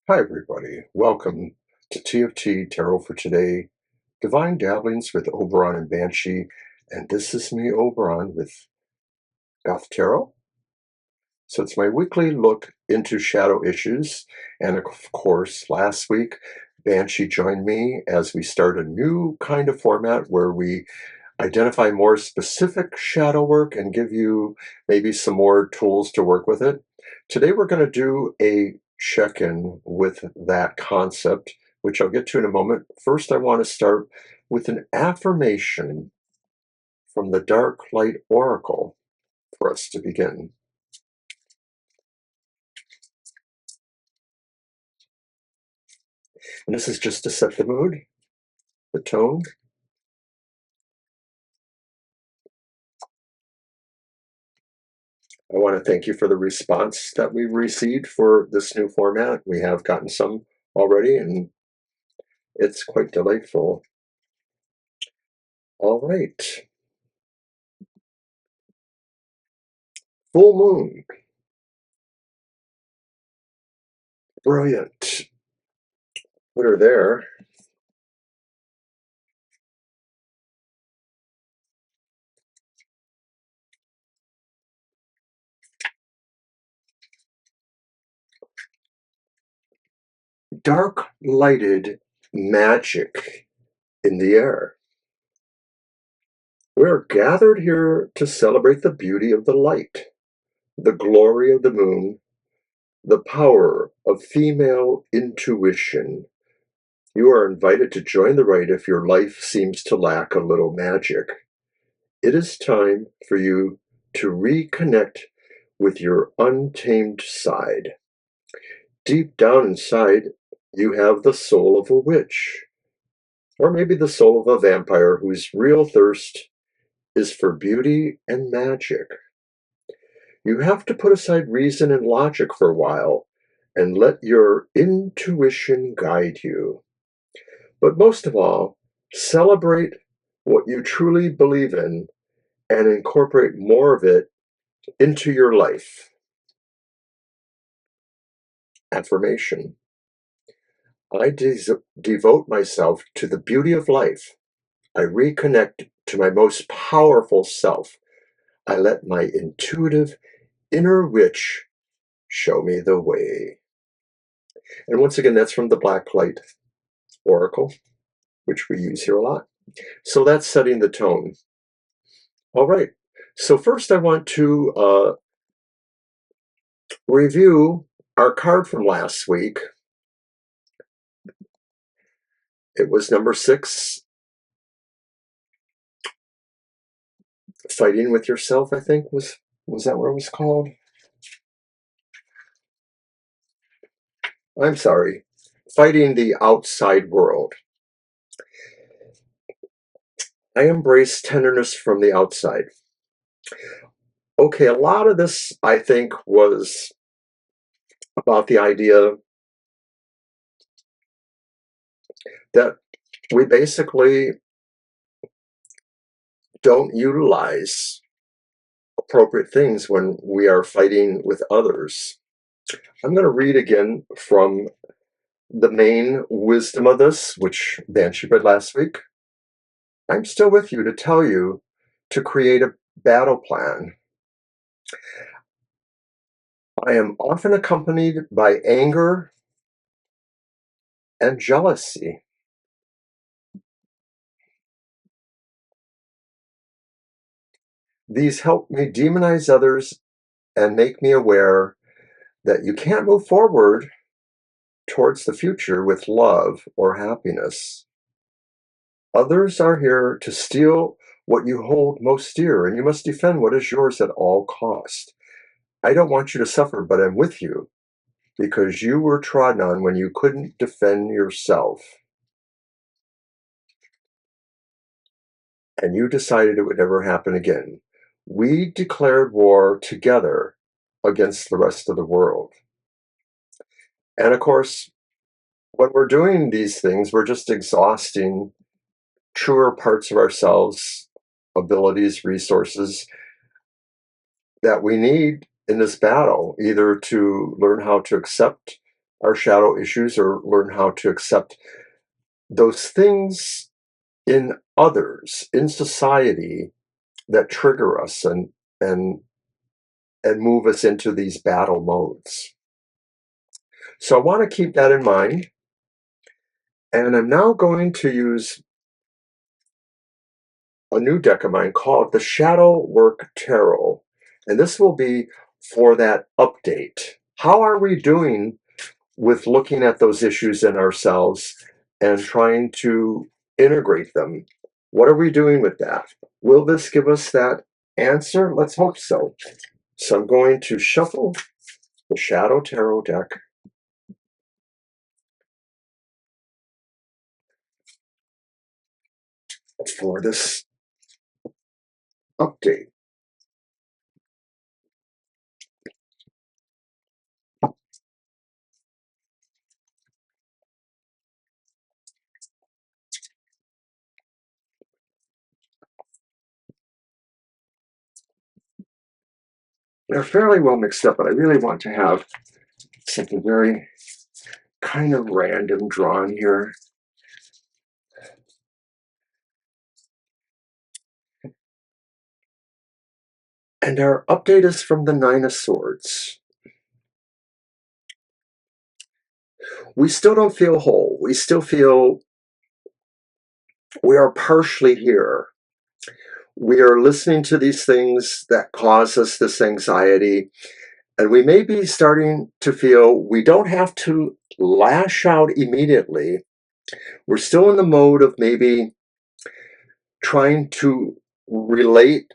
Hi, everybody. Welcome to TFT Tarot for Today, Divine Dabblings with Oberon and Banshee. And this is me, Oberon, with Goth Tarot. So it's my weekly look into shadow issues. And of course, last week, Banshee joined me as we start a new kind of format where we identify more specific shadow work and give you maybe some more tools to work with it. Today we're going to do a check-in with that concept, which I'll get to in a moment. First, I want to start with an affirmation from the Dark Light Oracle for us to begin. And this is just to set the mood, the tone. I want to thank you for the response that we received for this new format. We have gotten some already, and it's quite delightful. All right. Full moon. Brilliant. Put her there. Dark lighted magic in the air. We are gathered here to celebrate the beauty of the light, the glory of the moon, the power of female intuition. You are invited to join the rite if your life seems to lack a little magic. It is time for you to reconnect with your untamed side. Deep down inside, you have the soul of a witch, or maybe the soul of a vampire whose real thirst is for beauty and magic. You have to put aside reason and logic for a while and let your intuition guide you. But most of all, celebrate what you truly believe in and incorporate more of it into your life. Affirmation. I devote myself to the beauty of life. I reconnect to my most powerful self. I let my intuitive inner witch show me the way. And once again, that's from the Black Light Oracle, which we use here a lot. So that's setting the tone. All right. So first I want to review our card from last week. It was number 6, Fighting with Yourself, I think. Was that what it was called? I'm sorry. Fighting the Outside World. I embrace tenderness from the outside. Okay, a lot of this, I think, was about the idea that we basically don't utilize appropriate things when we are fighting with others. I'm going to read again from the main wisdom of this, which Banshee read last week. I'm still with you to tell you to create a battle plan. I am often accompanied by anger and jealousy. These help me demonize others and make me aware that you can't move forward towards the future with love or happiness. Others are here to steal what you hold most dear, and you must defend what is yours at all cost. I don't want you to suffer, but I'm with you because you were trodden on when you couldn't defend yourself. And you decided it would never happen again. We declared war together against the rest of the world. And of course, when we're doing these things, we're just exhausting truer parts of ourselves, abilities, resources that we need in this battle, either to learn how to accept our shadow issues or learn how to accept those things in others, in society, that trigger us and and move us into these battle modes. So I want to keep that in mind. And I'm now going to use a new deck of mine called the Shadow Work Tarot. And this will be for that update. How are we doing with looking at those issues in ourselves and trying to integrate them? What are we doing with that? Will this give us that answer? Let's hope so. So I'm going to shuffle the Shadow Tarot deck for this update. They're fairly well mixed up, but I really want to have something very kind of random drawn here. And our update is from the Nine of Swords. We still don't feel whole. We still feel we are partially here. We are listening to these things that cause us this anxiety, and we may be starting to feel we don't have to lash out immediately. We're still in the mode of maybe trying to relate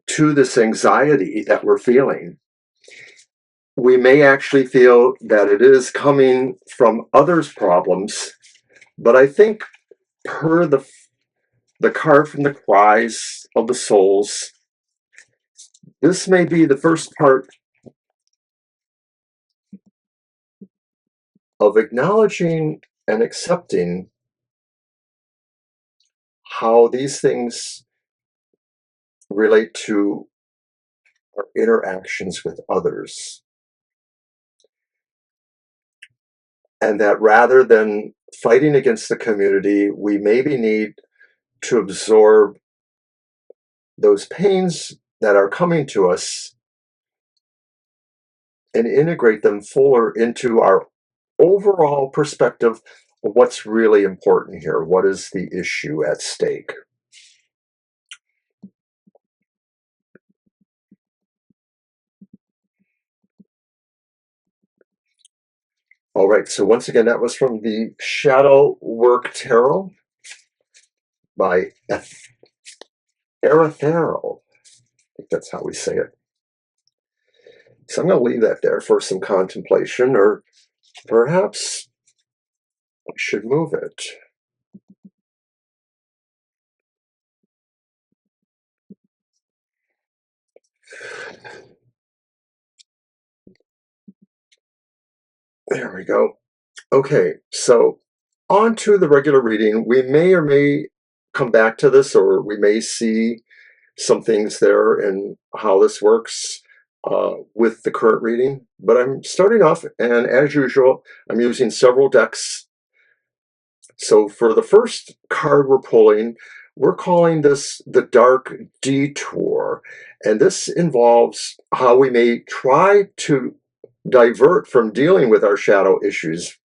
to this anxiety that we're feeling. We may actually feel that it is coming from others' problems, but I think per the card from the Cries of the Souls, this may be the first part of acknowledging and accepting how these things relate to our interactions with others. And that rather than fighting against the community, we maybe need to absorb those pains that are coming to us and integrate them fuller into our overall perspective of what's really important here. What is the issue at stake? All right, so once again, that was from the Shadow Work Tarot by Erathero. I think that's how we say it. So I'm going to leave that there for some contemplation, or perhaps I should move it. There we go. Okay, so on to the regular reading. We may or may come back to this, or we may see some things there and how this works with the current reading. But I'm starting off, and as usual, I'm using several decks. So for the first card we're pulling, we're calling this the Dark Detour. And this involves how we may try to divert from dealing with our shadow issues.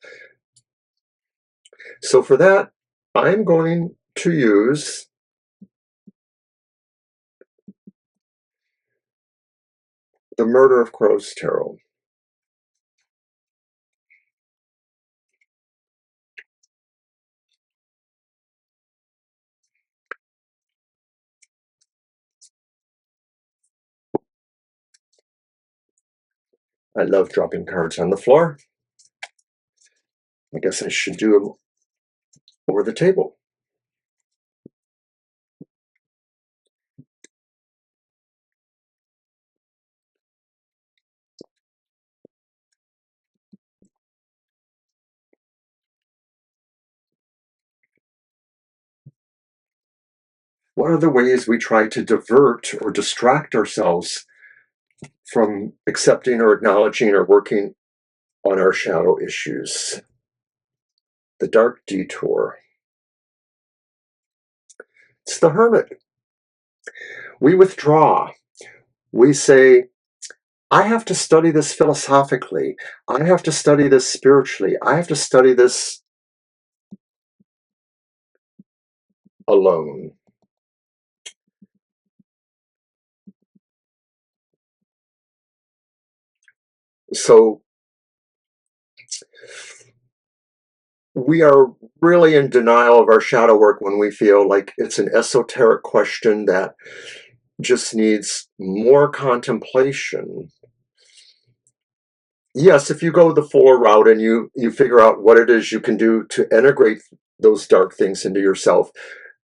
So for that, I'm going to use the Murder of Crows Tarot. I love dropping cards on the floor. I guess I should do them over the table. What are the ways we try to divert or distract ourselves from accepting or acknowledging or working on our shadow issues. The Dark Detour. It's the hermit. We withdraw. We say, I have to study this philosophically. I have to study this spiritually. I have to study this alone. So we are really in denial of our shadow work when we feel like it's an esoteric question that just needs more contemplation. Yes, if you go the fuller route and you figure out what it is you can do to integrate those dark things into yourself,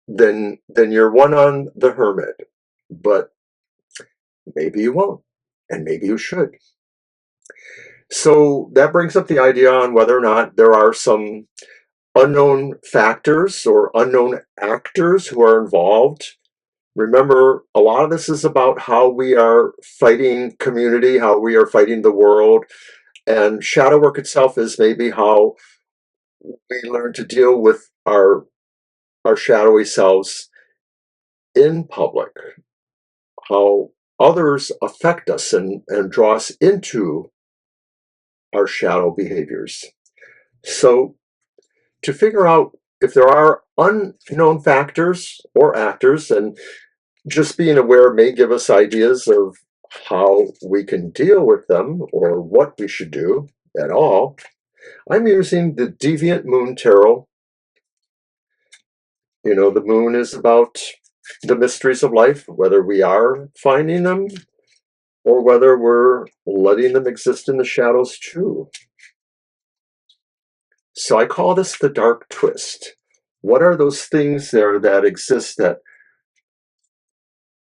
then you're one on the hermit. But maybe you won't, and maybe you should. So that brings up the idea on whether or not there are some unknown factors or unknown actors who are involved. Remember, a lot of this is about how we are fighting community, how we are fighting the world, and shadow work itself is maybe how we learn to deal with our shadowy selves in public, how others affect us and draw us into our shadow behaviors. So to figure out if there are unknown factors or actors, and just being aware may give us ideas of how we can deal with them or what we should do at all. I'm using the Deviant Moon Tarot. You know, the moon is about the mysteries of life, whether we are finding them or whether we're letting them exist in the shadows too. So I call this the dark twist. What are those things there that exist that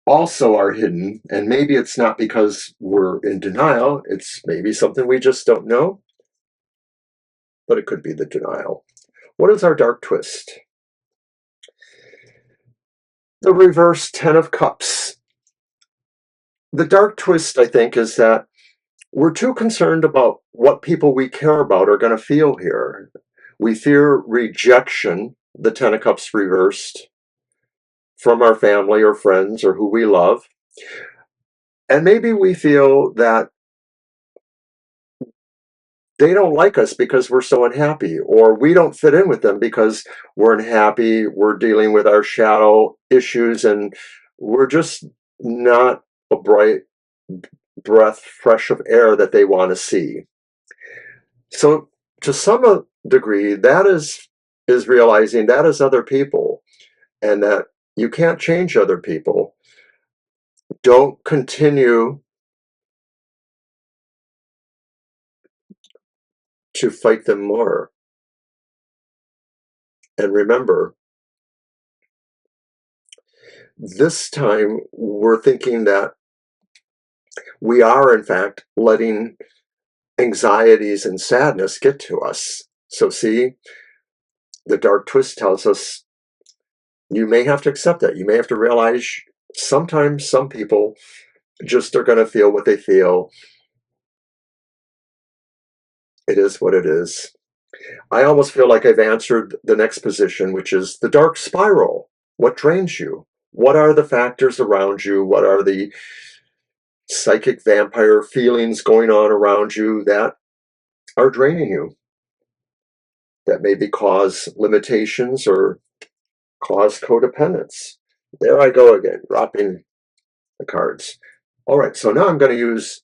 also are hidden? And maybe it's not because we're in denial, it's maybe something we just don't know, but it could be the denial. What is our dark twist? The reverse 10 of Cups. The dark twist, I think, is that we're too concerned about what people we care about are going to feel here. We fear rejection, the 10 of Cups reversed, from our family or friends or who we love. And maybe we feel that they don't like us because we're so unhappy, or we don't fit in with them because we're unhappy, we're dealing with our shadow issues, and we're just not a bright breath fresh of air that they want to see. So to some degree, that is realizing that is other people, and that you can't change other people. Don't continue to fight them more. And remember, this time we're thinking that we are, in fact, letting anxieties and sadness get to us. So see, the dark twist tells us you may have to accept that. You may have to realize sometimes some people just are going to feel what they feel. It is what it is. I almost feel like I've answered the next position, which is the dark spiral. What drains you? What are the factors around you? What are the psychic vampire feelings going on around you that are draining you? That maybe cause limitations or cause codependence. There I go again, dropping the cards. All right, so now I'm going to use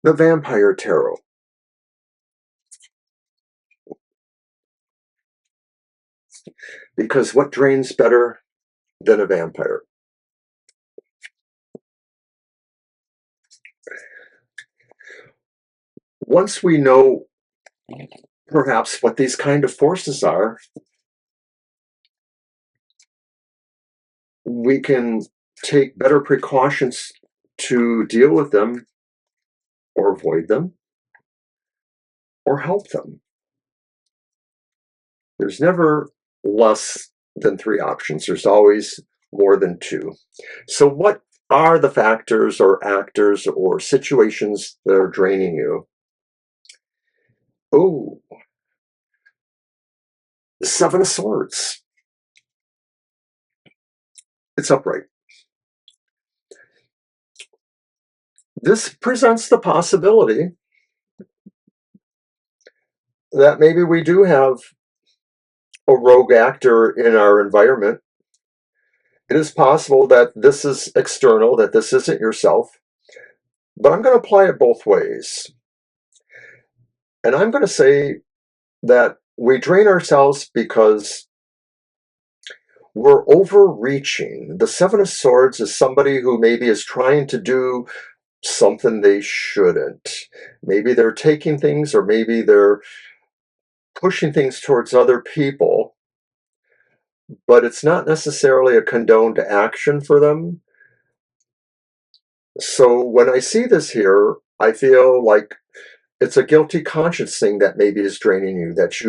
the Vampire Tarot. Because what drains better than a vampire? Once we know perhaps what these kind of forces are, we can take better precautions to deal with them or avoid them or help them. There's never less than three options. There's always more than two. So what are the factors or actors or situations that are draining you? Oh, Seven of Swords. It's upright. This presents the possibility that maybe we do have a rogue actor in our environment. It is possible that this is external, that this isn't yourself, but I'm going to apply it both ways. And I'm going to say that we drain ourselves because we're overreaching. The Seven of Swords is somebody who maybe is trying to do something they shouldn't. Maybe they're taking things, or maybe they're pushing things towards other people, but it's not necessarily a condoned action for them. So when I see this here, I feel like it's a guilty conscience thing that maybe is draining you, that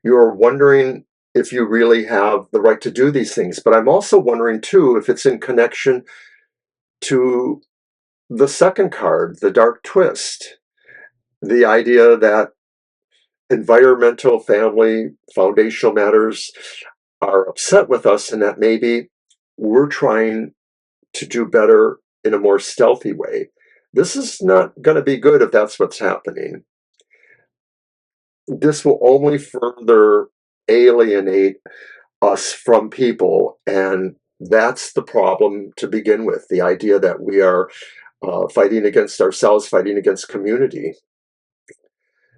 you're wondering if you really have the right to do these things. But I'm also wondering too if it's in connection to the second card, the Dark Twist, the idea that environmental, family, foundational matters are upset with us, and that maybe we're trying to do better in a more stealthy way. This is not going to be good if that's what's happening. This will only further alienate us from people, and that's the problem to begin with. The idea that we are fighting against ourselves, fighting against community.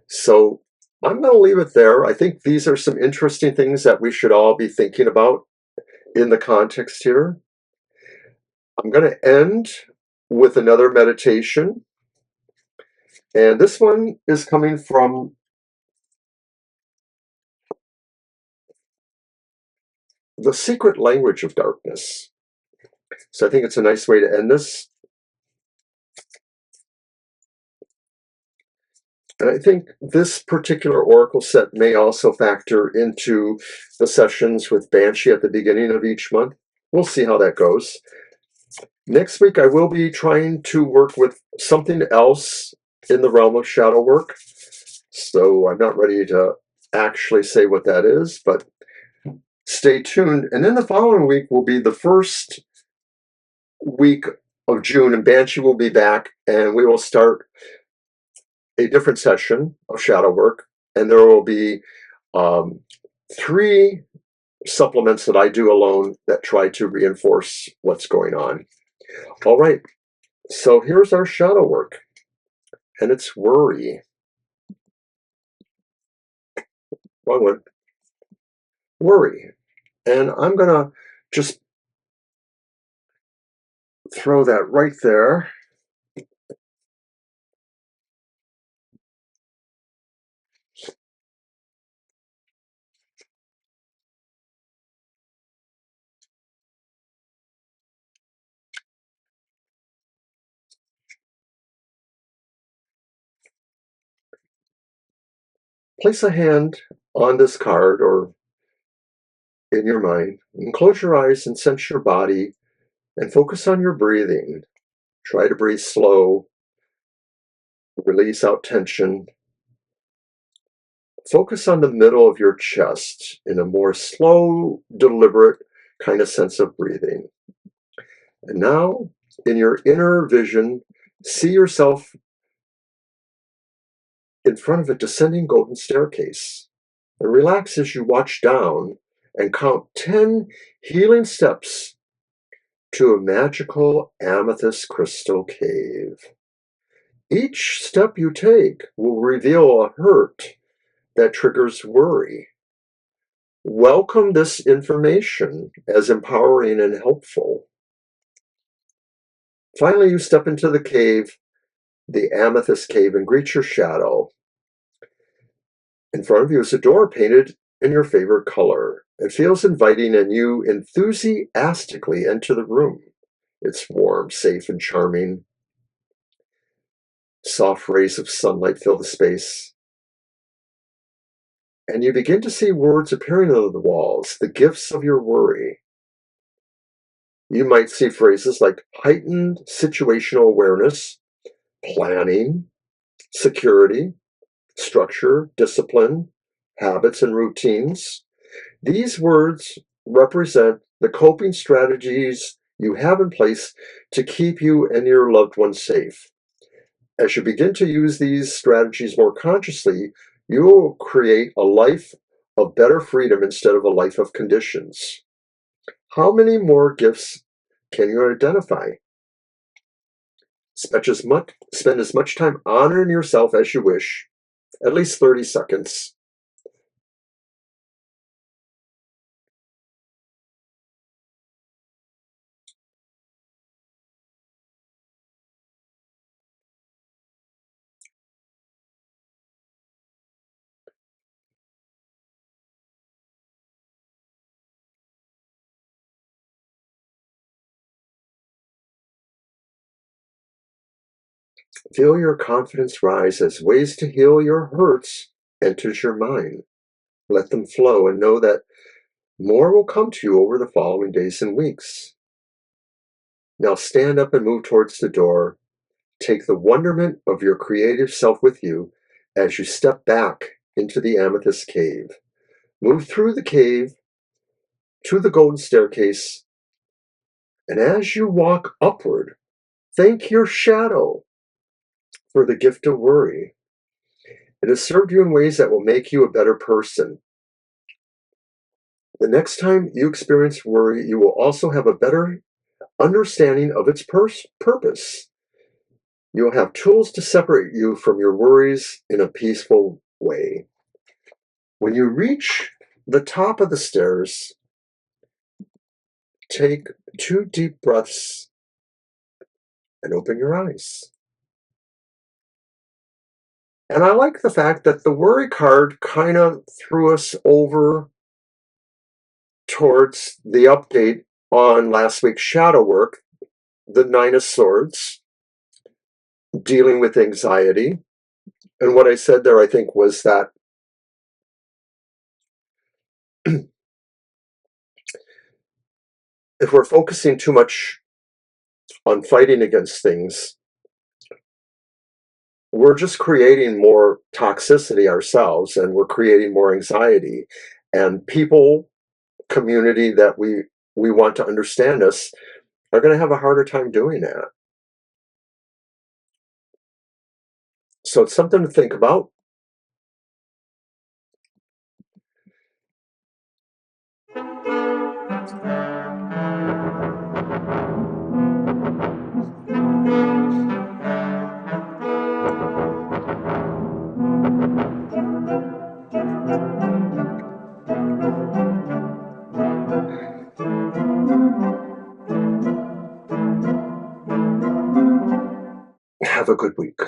So I'm going to leave it there. I think these are some interesting things that we should all be thinking about in the context here. I'm going to end with another meditation. And this one is coming from The Secret Language of Darkness. So I think it's a nice way to end this. And I think this particular oracle set may also factor into the sessions with Banshee at the beginning of each month. We'll see how that goes. Next week, I will be trying to work with something else in the realm of shadow work. So I'm not ready to actually say what that is, but stay tuned. And then the following week will be the first week of June, and Banshee will be back, and we will start a different session of shadow work. And there will be 3 supplements that I do alone that try to reinforce what's going on. All right, so here's our shadow work, and it's worry. Wrong one. Worry. And I'm going to just throw that right there. Place a hand on this card or in your mind, and close your eyes and sense your body and focus on your breathing. Try to breathe slow, release out tension. Focus on the middle of your chest in a more slow, deliberate kind of sense of breathing. And now, in your inner vision, see yourself in front of a descending golden staircase. And relax as you watch down and count 10 healing steps to a magical amethyst crystal cave. Each step you take will reveal a hurt that triggers worry. Welcome this information as empowering and helpful. Finally, you step into the cave, the amethyst cave, and greet your shadow. In front of you is a door painted in your favorite color. It feels inviting, and you enthusiastically enter the room. It's warm, safe, and charming. Soft rays of sunlight fill the space. And you begin to see words appearing on the walls, the gifts of your worry. You might see phrases like heightened situational awareness, planning, security, structure, discipline, habits, and routines. These words represent the coping strategies you have in place to keep you and your loved ones safe. As you begin to use these strategies more consciously, you will create a life of better freedom instead of a life of conditions. How many more gifts can you identify? Spend as much time honoring yourself as you wish, at least 30 seconds. Feel your confidence rise as ways to heal your hurts enters your mind. Let them flow and know that more will come to you over the following days and weeks. Now stand up and move towards the door. Take the wonderment of your creative self with you as you step back into the amethyst cave. Move through the cave to the golden staircase, and as you walk upward, thank your shadow for the gift of worry. It has served you in ways that will make you a better person. The next time you experience worry, you will also have a better understanding of its purpose. You'll have tools to separate you from your worries in a peaceful way. When you reach the top of the stairs, take 2 deep breaths and open your eyes. And I like the fact that the worry card kind of threw us over towards the update on last week's shadow work, the Nine of Swords, dealing with anxiety. And what I said there, I think, was that if we're focusing too much on fighting against things, we're just creating more toxicity ourselves, and we're creating more anxiety. And people, community that we want to understand us, are going to have a harder time doing that. So it's something to think about. Have a good week.